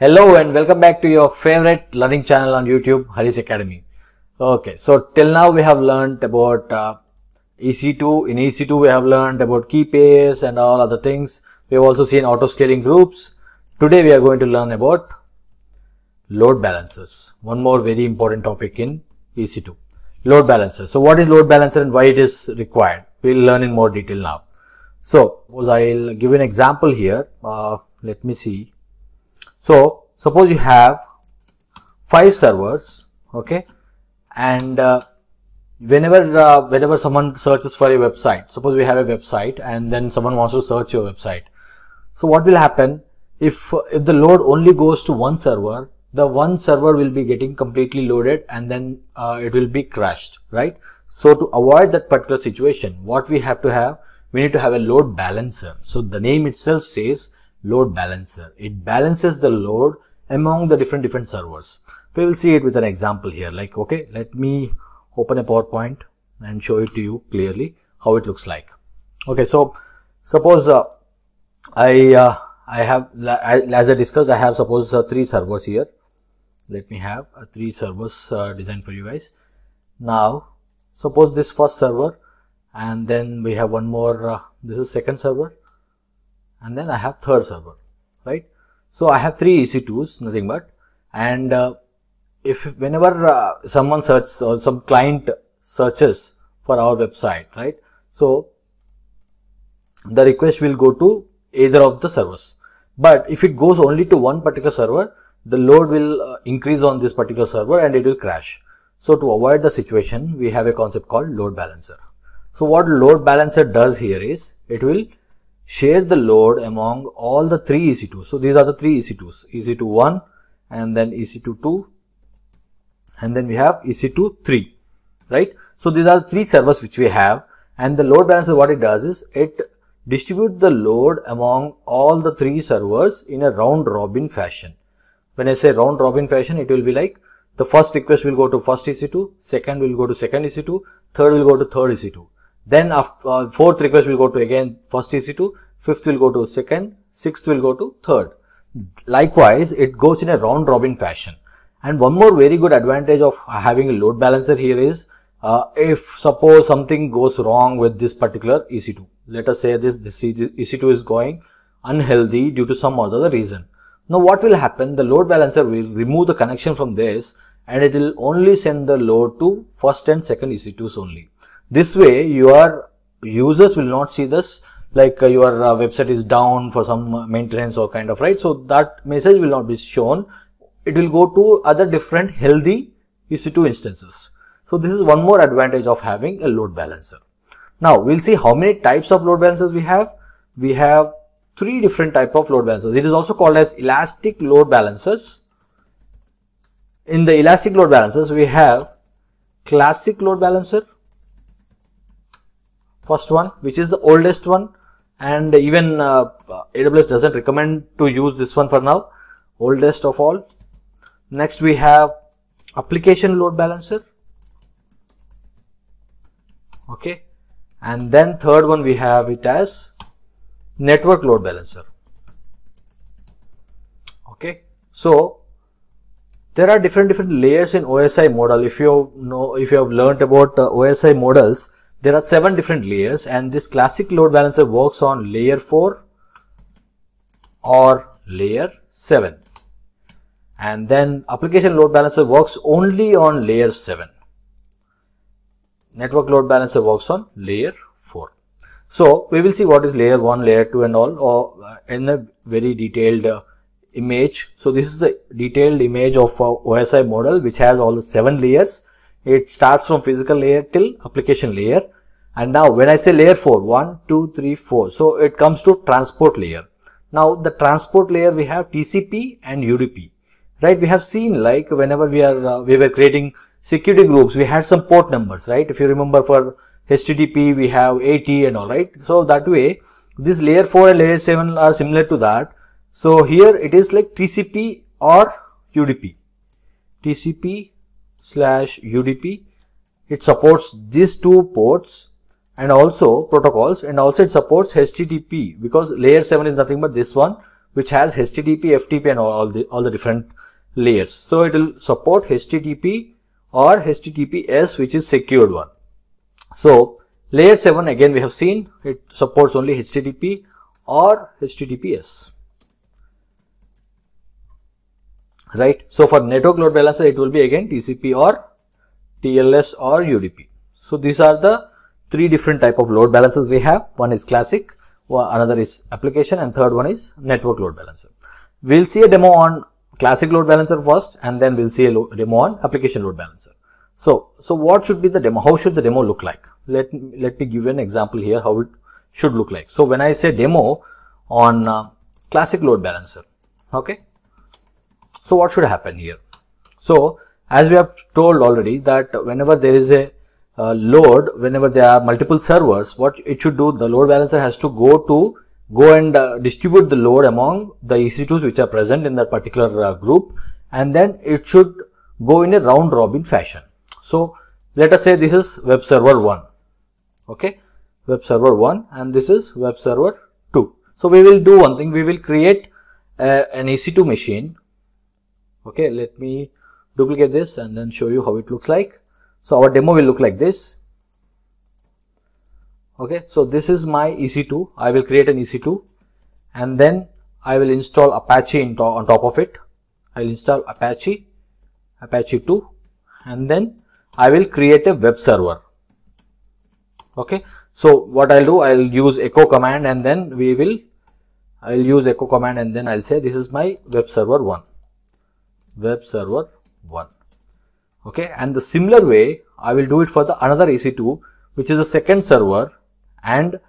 Hello and welcome back to your favorite learning channel on YouTube, Hari's Academy. Okay, so till now we have learned about EC2. In EC2 we have learned about key pairs and all other things. We have also seen auto scaling groups. Today we are going to learn about load balancers. One more very important topic in EC2. Load balancer. So what is load balancer and why it is required? We will learn in more detail now. So I'll give an example here. Let me see. So suppose you have 5 servers, okay, and whenever someone searches for a website, suppose we have a website and then someone wants to search your website. So what will happen if the load only goes to one server? The one server will be getting completely loaded and then it will be crashed, right? So to avoid that particular situation, what we have to have, we need to have a load balancer. So the name itself says load balancer. It balances the load among the different servers. We will see it with an example here. Like, okay, let me open a PowerPoint and show it to you clearly how it looks like. Okay, so suppose I have, as I discussed, I have suppose 3 servers here. Let me have 3 servers designed for you guys. Now suppose this first server, and then we have one more, this is second server, and then I have third server, right? So I have 3 EC2s, nothing but, and whenever someone searches or some client searches for our website, right? So the request will go to either of the servers. But if it goes only to one particular server, the load will increase on this particular server and it will crash. So to avoid the situation, we have a concept called load balancer. So what load balancer does here is, it will share the load among all the 3 EC2s. So these are the 3 EC2s, EC2 1 and then EC2 2 and then we have EC2 3, right? So these are the 3 servers which we have, and the load balancer, what it does is, it distributes the load among all the 3 servers in a round robin fashion. When I say round robin fashion, it will be like the first request will go to first EC2, second will go to second EC2, third will go to third EC2. Then after, fourth request will go to again first EC2, fifth will go to second, sixth will go to third. Likewise, it goes in a round robin fashion. And one more very good advantage of having a load balancer here is, if suppose something goes wrong with this particular EC2, let us say this EC2 is going unhealthy due to some other reason. Now what will happen? The load balancer will remove the connection from this and it will only send the load to first and second EC2s only. This way your users will not see this, like your website is down for some maintenance or kind of, right? So that message will not be shown. It will go to other different healthy EC2 instances. So this is one more advantage of having a load balancer. Now we'll see how many types of load balancers we have. We have 3 different types of load balancers. It is also called as elastic load balancers. In the elastic load balancers, we have classic load balancer, first one, which is the oldest one, and even AWS doesn't recommend to use this one for now, oldest of all. Next we have application load balancer, okay, and then third one we have it as network load balancer, okay. So there are different layers in OSI model. If you have learnt about OSI models, there are 7 different layers, and this classic load balancer works on layer 4 or layer 7, and then application load balancer works only on layer 7. Network load balancer works on layer 4. So we will see what is layer 1, layer 2 and all, or in a very detailed image. So this is the detailed image of OSI model, which has all the 7 layers. It starts from physical layer till application layer. And now when I say layer 4, 1, 2, 3, 4. So it comes to transport layer. Now the transport layer, we have TCP and UDP, right? We have seen, like whenever we were creating security groups, we had some port numbers, right? If you remember, for HTTP, we have 80 and all, right? So that way, this layer 4 and layer 7 are similar to that. So here it is like TCP or UDP. TCP/UDP. It supports these 2 ports and also protocols, and also it supports HTTP, because layer 7 is nothing but this one, which has HTTP, FTP and all the different layers. So it will support HTTP or HTTPS, which is secured one. So layer 7, again we have seen it supports only HTTP or HTTPS. Right. So for network load balancer, it will be again TCP or TLS or UDP. So these are the three different type of load balancers we have. One is classic, another is application, and third one is network load balancer. We'll see a demo on classic load balancer first, and then we'll see a demo on application load balancer. So what should be the demo? How should the demo look like? Let me give you an example here how it should look like. So when I say demo on classic load balancer, okay. So what should happen here? So as we have told already that whenever there is a load, whenever there are multiple servers, what it should do, the load balancer has to go and distribute the load among the EC2s which are present in that particular group, and then it should go in a round robin fashion. So let us say this is web server 1, okay, web server 1, and this is web server 2. So we will do one thing, we will create an EC2 machine. Okay, let me duplicate this and then show you how it looks like. So our demo will look like this. Okay, so this is my EC2. I will create an EC2 and then I will install Apache on top of it. I will install Apache 2, and then I will create a web server. Okay, so what I'll do, I'll use echo command, and then I'll use echo command, and then I'll say this is my web server 1. Web server 1. Okay, and the similar way I will do it for the another EC2, which is the second server, and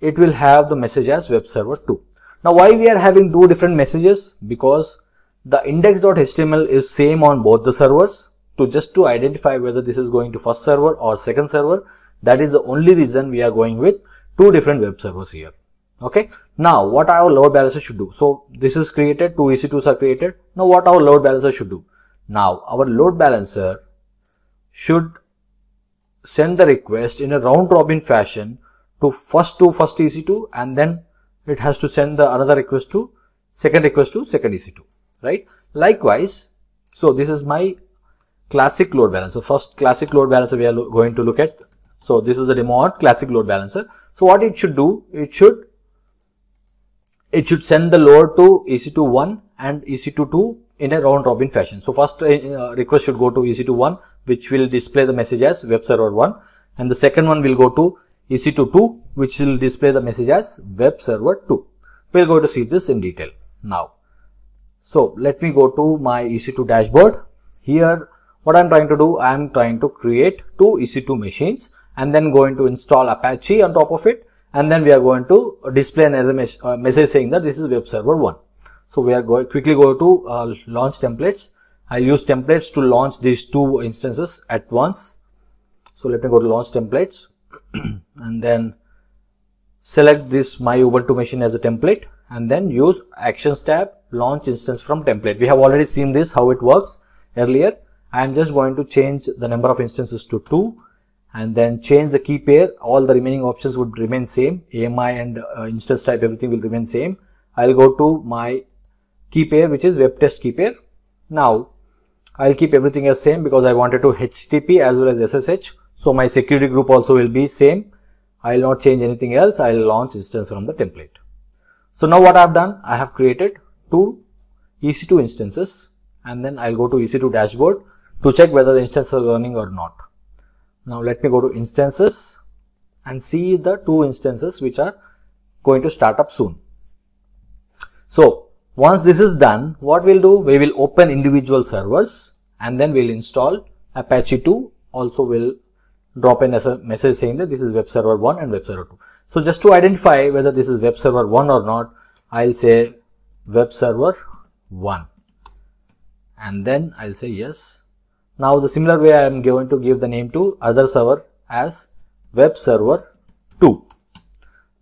it will have the message as web server 2. Now why we are having two different messages? Because the index.html is same on both the servers, to identify whether this is going to first server or second server. That is the only reason we are going with two different web servers here. Okay, now what our load balancer should do? So this is created, two EC2s are created. Now what our load balancer should do? Now our load balancer should send the request in a round robin fashion to first EC2, and then it has to send the another request to second EC2, right? Likewise, so this is my classic load balancer. First classic load balancer we are going to look at. So this is the demo on classic load balancer. So what it should do, it should send the load to EC2 1 and EC2 2 in a round robin fashion. So first request should go to EC2 1, which will display the message as web server 1, and the second one will go to EC2 2, which will display the message as web server 2. We'll go to see this in detail now. So let me go to my EC2 dashboard. Here what I'm trying to do, I'm trying to create two EC2 machines and then going to install Apache on top of it, and then we are going to display an error message saying that this is web server 1. So we are quickly go to launch templates. I'll use templates to launch these two instances at once. So let me go to launch templates and then select this my Ubuntu machine as a template, and then use actions tab, launch instance from template. We have already seen this, how it works earlier. I am just going to change the number of instances to 2 and then change the key pair. All the remaining options would remain same. AMI and instance type, everything will remain same. I'll go to my key pair, which is web test key pair. Now I'll keep everything as same because I wanted to HTTP as well as SSH. So my security group also will be same. I'll not change anything else. I'll launch instance from the template. So now what I've done, I have created two EC2 instances, and then I'll go to EC2 dashboard to check whether the instances are running or not. Now let me go to instances and see the two instances which are going to start up soon. So once this is done, what we'll do, we will open individual servers and then we'll install Apache 2. Also will drop in as a message saying that this is web server 1 and web server 2. So just to identify whether this is web server 1 or not, I'll say web server 1 and then I'll say yes. Now the similar way I am going to give the name to other server as web server 2.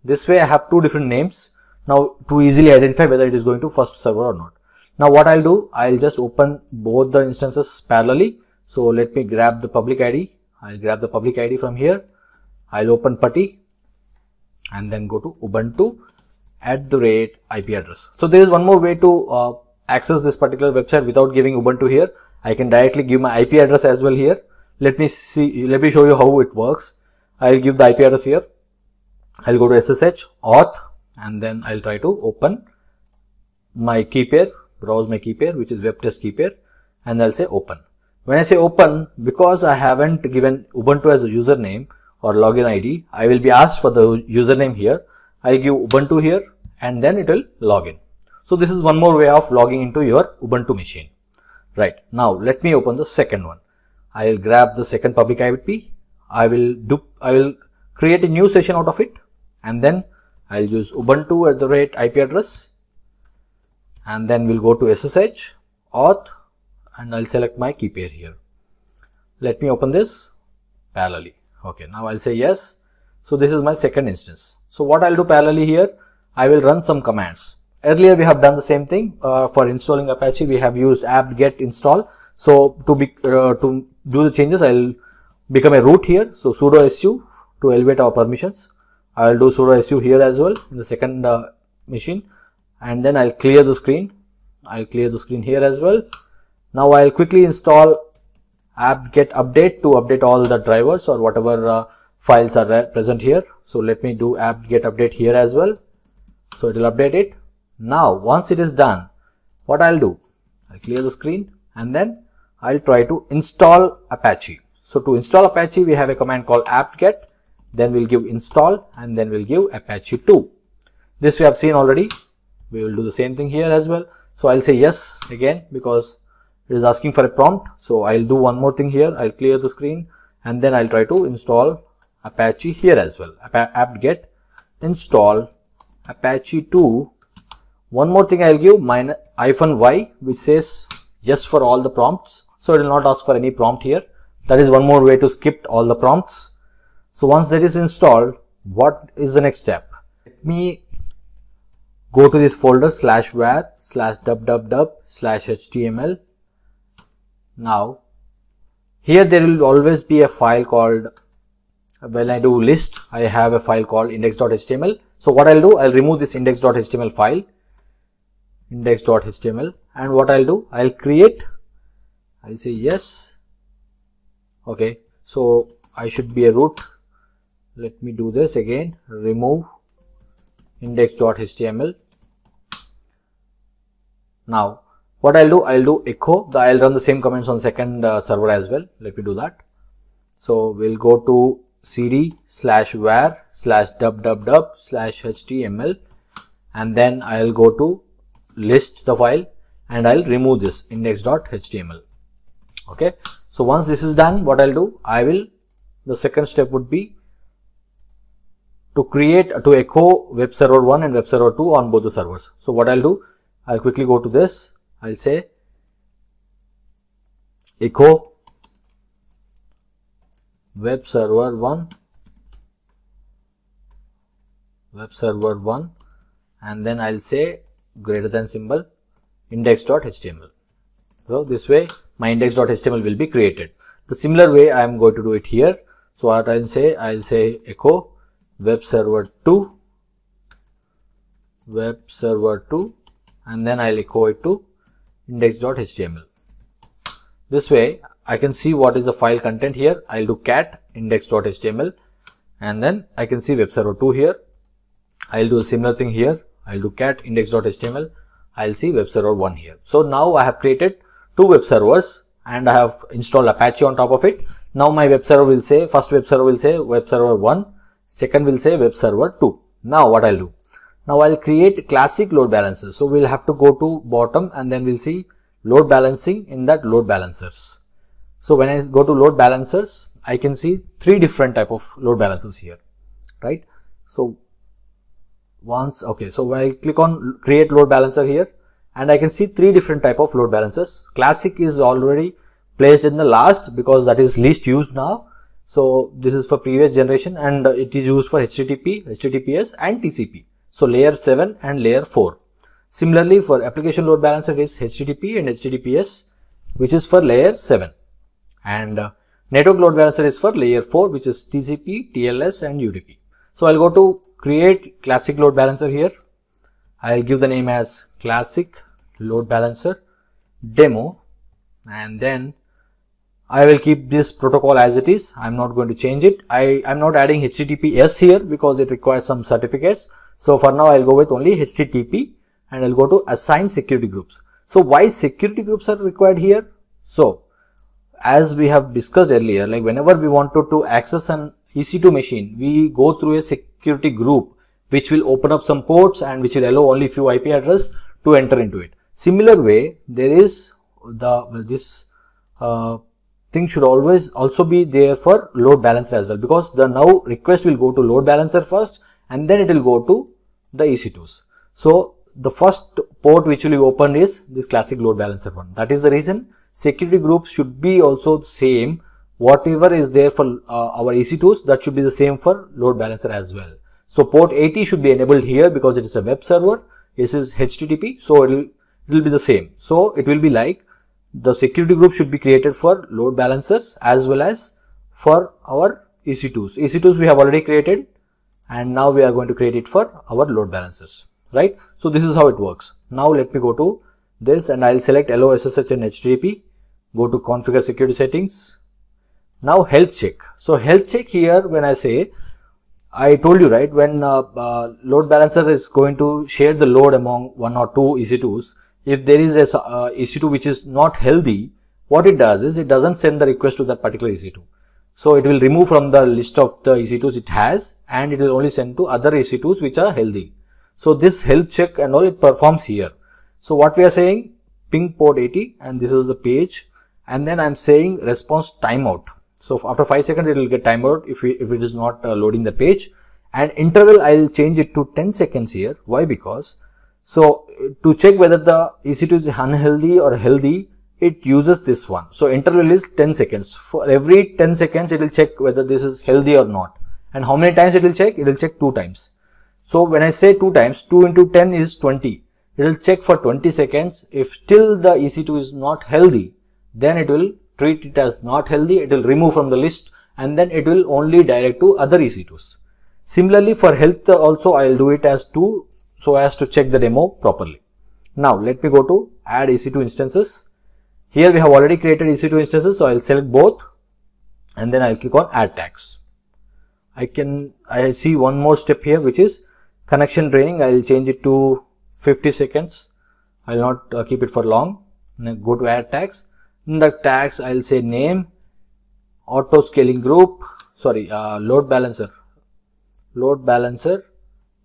This way I have two different names now to easily identify whether it is going to first server or not. Now what I'll do, I'll just open both the instances parallelly. So let me grab the public ID. I'll grab the public ID from here. I'll open PuTTY and then go to Ubuntu IP address. So there is one more way to access this particular website without giving Ubuntu here. I can directly give my IP address as well here. Let me show you how it works. I'll give the IP address here. I'll go to SSH auth and then I'll try to open my key pair, browse my key pair, which is web test key pair, and I'll say open. When I say open, because I haven't given Ubuntu as a username or login ID, I will be asked for the username here. I'll give Ubuntu here and then it will log in. So this is one more way of logging into your Ubuntu machine. Right. Now let me open the second one. I'll grab the second public IP. I will create a new session out of it, and then I'll use Ubuntu @IP address, and then we'll go to SSH auth and I'll select my key pair here. Let me open this parallelly. Okay, now I'll say yes. So this is my second instance. So what I'll do parallelly here, I will run some commands. Earlier we have done the same thing. For installing Apache, we have used apt-get install. So to do the changes, I'll become a root here. So sudo su to elevate our permissions. I'll do sudo su here as well in the second machine, and then I'll clear the screen. I'll clear the screen here as well. Now I'll quickly install apt-get update to update all the drivers or whatever files are present here. So let me do apt-get update here as well. So it will update it. Now once it is done, what I'll do, I'll clear the screen and then I'll try to install Apache. So to install Apache, we have a command called apt-get, then we'll give install and then we'll give Apache 2. This we have seen already. We will do the same thing here as well. So I'll say yes again because it is asking for a prompt. So I'll do one more thing here. I'll clear the screen and then I'll try to install Apache here as well. apt-get install Apache 2. One more thing, I'll give -y, which says yes for all the prompts. So it will not ask for any prompt here. That is one more way to skip all the prompts. So once that is installed, what is the next step? Let me go to this folder /var/www/html. Now here there will always be a file called, when I do list, I have a file called index.html. So what I'll do, I'll remove this index.html file, index.html, and what I'll do, I'll say yes. Okay, so I should be a root. Let me do this again, remove index.html. Now what I'll do echo, I'll run the same commands on second server as well. Let me do that. So we'll go to cd/var/www/html, and then I'll go to list the file and I'll remove this index.html. Okay, so once this is done, what I'll do, the second step would be to echo web server 1 and web server 2 on both the servers. So what I'll do, I'll quickly go to this. I'll say echo web server 1, and then I'll say greater than symbol index.html. So this way my index.html will be created. The similar way I am going to do it here. So what I'll say echo web server 2, and then I'll echo it to index.html. This way I can see what is the file content here. I'll do cat index.html, and then I can see web server 2 here. I'll do a similar thing here. I'll do cat index.html. I'll see web server 1 here. So now I have created two web servers and I have installed Apache on top of it. Now my web server will say, first web server will say web server 1, second will say web server 2. Now what I'll do? Now I'll create classic load balancers. So we'll have to go to bottom and then we'll see load balancing in that load balancers. So when I go to load balancers, I can see three different type of load balancers here, right? So so I'll click on create load balancer here and I can see three different type of load balancers. Classic is already placed in the last because that is least used now. So this is for previous generation and it is used for HTTP, HTTPS and TCP. So layer 7 and layer 4. Similarly for application load balancer is HTTP and HTTPS, which is for layer 7, and network load balancer is for layer 4, which is TCP, TLS and UDP. So I'll go to create classic load balancer here. I'll give the name as classic load balancer demo, and then I will keep this protocol as it is. I'm not going to change it. I'm not adding HTTPS here because it requires some certificates. So for now I'll go with only HTTP, and I'll go to assign security groups. So why security groups are required here? So as we have discussed earlier, like whenever we wanted to access an EC2 machine, we go through a security group which will open up some ports and which will allow only few IP address to enter into it. Similar way, there is this thing should always also be there for load balancer as well, because the now request will go to load balancer first and then it will go to the EC2s. So the first port which will be opened is this classic load balancer one. That is the reason security groups should be also same. Whatever is there for our EC2s, that should be the same for load balancer as well. So port 80 should be enabled here because it is a web server. This is HTTP, so it will be the same. So it will be like the security group should be created for load balancers as well as for our EC2s. EC2s we have already created, and now we are going to create it for our load balancers, right? So this is how it works. Now let me go to this and I'll select LO, SSH and HTTP. Go to configure security settings. Now health check. So health check here, when I say, I told you, right, when load balancer is going to share the load among one or two EC2s, if there is a EC2 which is not healthy, what it does is it doesn't send the request to that particular EC2. So it will remove from the list of the EC2s it has, and it will only send to other EC2s which are healthy. So this health check and all, it performs here. So what we are saying, ping port 80, and this is the page, and then I'm saying response timeout. So after 5 seconds it will get timeout if it is not loading the page, and interval I'll change it to 10 seconds here. Why? Because so to check whether the EC2 is unhealthy or healthy, it uses this one. So interval is 10 seconds. For every 10 seconds it will check whether this is healthy or not. And how many times it will check? It will check 2 times. So when I say 2 times, 2 into 10 is 20. It will check for 20 seconds. If still the EC2 is not healthy, then it will treat it as not healthy. It will remove from the list, and then it will only direct to other EC2s. Similarly for health also, I will do it as 2 so as to check the demo properly. Now let me go to add EC2 instances. Here we have already created EC2 instances, so I will select both and then I will click on add tags. I see one more step here, which is connection training. I will change it to 50 seconds. I will not keep it for long. Then go to add tags. In the tags I will say name, auto scaling group, load balancer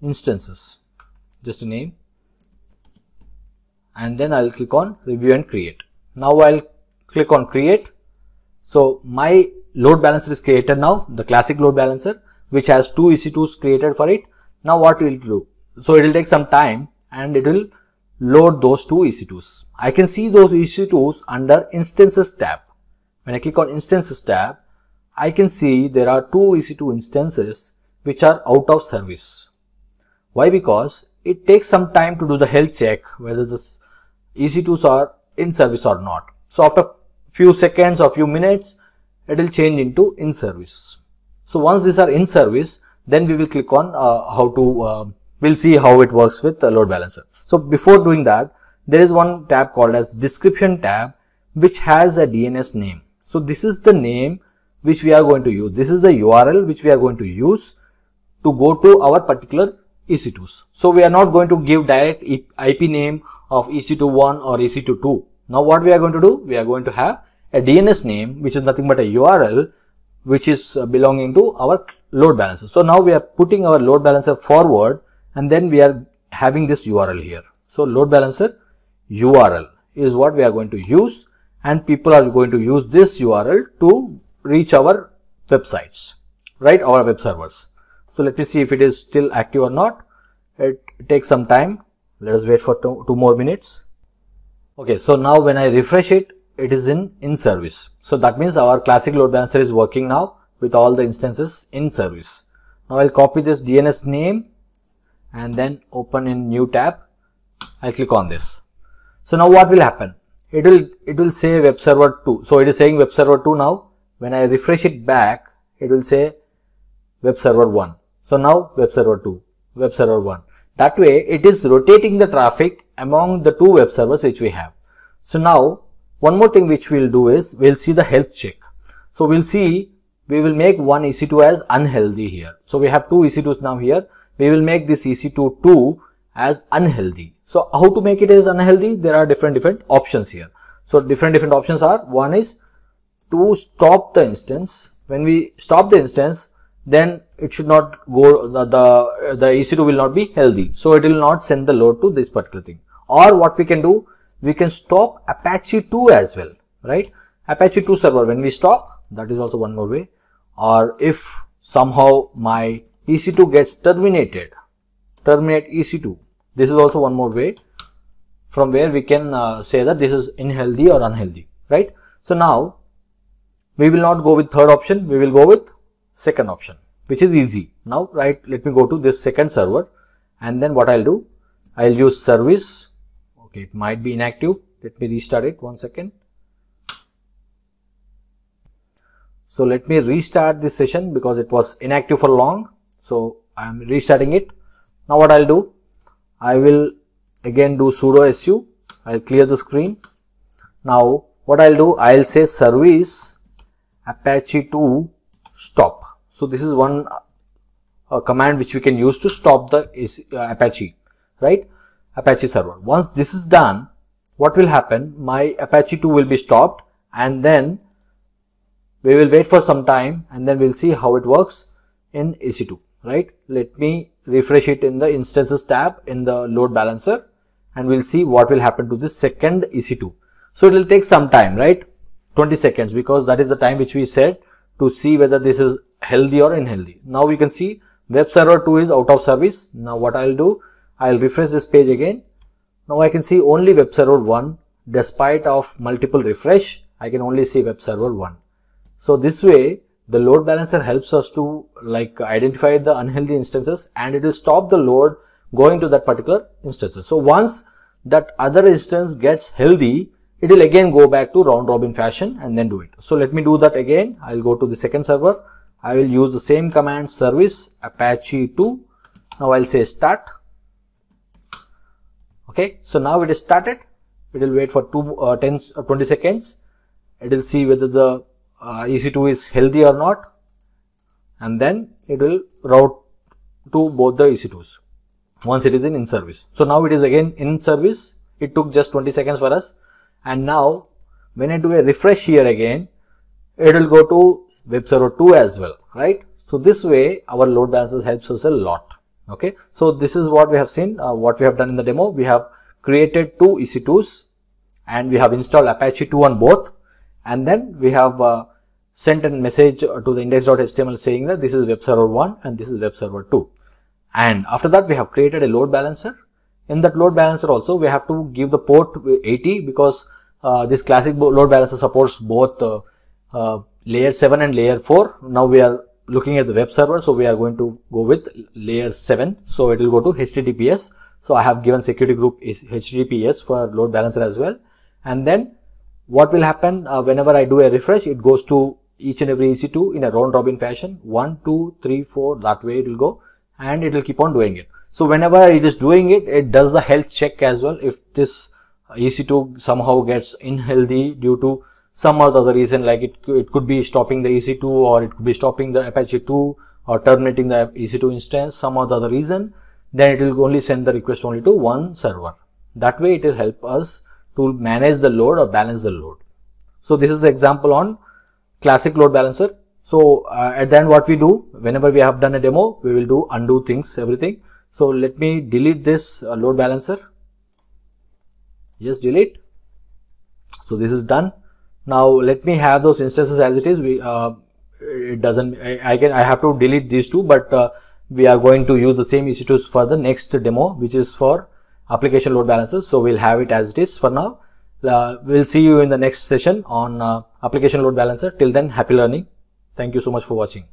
instances, just a name, and then I'll click on review and create. Now I'll click on create. So my load balancer is created now, the classic load balancer, which has 2 EC2s created for it. Now what will it do? So it will take some time and it will load those 2 EC2s. I can see those EC2s under instances tab. When I click on instances tab, I can see there are 2 EC2 instances which are out of service. Why? Because it takes some time to do the health check whether the EC2s are in service or not. So after few seconds or few minutes, it will change into in service. So once these are in service, then we will click on we'll see how it works with the load balancer. So before doing that, there is one tab called as description tab, which has a DNS name. So this is the name which we are going to use. This is the URL which we are going to use to go to our particular EC2s. So we are not going to give direct IP name of EC2.1 or EC2.2. Now what we are going to do? We are going to have a DNS name, which is nothing but a URL, which is belonging to our load balancer. So now we are putting our load balancer forward, and then we are having this URL here. So load balancer URL is what we are going to use, and people are going to use this URL to reach our websites, right? Our web servers. So let me see if it is still active or not. It takes some time. Let us wait for two more minutes. Okay, so now when I refresh it, it is in service. So that means our classic load balancer is working now with all the instances in service. Now I'll copy this DNS name and then open in new tab. I'll click on this. So now what will happen? It will say web server 2. So it is saying web server 2 now. When I refresh it back, it will say web server 1. So now web server 2, web server 1. That way it is rotating the traffic among the two web servers which we have. So now one more thing which we'll do is we'll see the health check. So we'll see, we will make one EC2 as unhealthy here. So we have two EC2s now here. We will make this EC2 2 as unhealthy. So how to make it as unhealthy? There are different options here. So different options are, one is to stop the instance. When we stop the instance, then it should not go, the EC2 will not be healthy. So it will not send the load to this particular thing. Or what we can do, we can stop Apache 2 as well, right? Apache 2 server, when we stop, that is also one more way. Or if somehow my EC2 gets terminated, terminate EC2. This is also one more way from where we can say that this is unhealthy or unhealthy, right? So now we will not go with third option, we will go with second option, which is easy. Now, right, let me go to this second server, and then what I'll do, I'll use service. Okay, it might be inactive. Let me restart it, 1 second. So let me restart this session because it was inactive for long. So I am restarting it. Now what I'll do, I will again do sudo su. I'll clear the screen. Now what I'll do, I'll say service Apache 2 stop. So this is one command which we can use to stop the Apache, right? Apache server. Once this is done, what will happen? My Apache 2 will be stopped, and then we will wait for some time, and then we'll see how it works in EC2, right? Let me refresh it in the instances tab in the load balancer, and we'll see what will happen to this second EC2. So it will take some time, right? 20 seconds, because that is the time which we said to see whether this is healthy or unhealthy. Now we can see web server 2 is out of service. Now what I'll do, I'll refresh this page again. Now I can see only web server 1. Despite of multiple refresh, I can only see web server 1. So this way the load balancer helps us to identify the unhealthy instances, and it will stop the load going to that particular instances. So once that other instance gets healthy, it will again go back to round robin fashion and then do it. So let me do that again. I'll go to the second server. I will use the same command, service Apache 2. Now I'll say start. Okay, so now it is started. It will wait for 20 seconds. It will see whether the EC2 is healthy or not, and then it will route to both the EC2s once it is in service. So now it is again in service. It took just 20 seconds for us, and now when I do a refresh here again, it will go to web server 2 as well, right? So this way our load balancer helps us a lot. Okay, so this is what we have seen, what we have done in the demo. We have created two EC2s, and we have installed Apache 2 on both, and then we have sent a message to the index.html saying that this is web server 1 and this is web server 2. And after that we have created a load balancer. In that load balancer also we have to give the port 80, because this classic load balancer supports both layer 7 and layer 4. Now we are looking at the web server, so we are going to go with layer 7. So it will go to HTTPS. So I have given security group is HTTPS for load balancer as well. And then what will happen whenever I do a refresh, it goes to each and every EC2 in a round robin fashion, 1, 2, 3, 4, that way it will go, and it will keep on doing it. So whenever it is doing it, it does the health check as well. If this EC2 somehow gets unhealthy due to some or the other reason, like it could be stopping the EC2, or it could be stopping the Apache 2, or terminating the EC2 instance, some or the other reason, then it will only send the request only to one server. That way it will help us to manage the load or balance the load. So this is the example on classic load balancer. So at the end what we do, whenever we have done a demo, we will do undo things, everything. So let me delete this load balancer. Yes, delete. So this is done. Now let me have those instances as it is. It doesn't, I have to delete these two, but we are going to use the same EC2s for the next demo, which is for application load balancer. So we'll have it as it is for now. We'll see you in the next session on application load balancer. Till then, happy learning. Thank you so much for watching.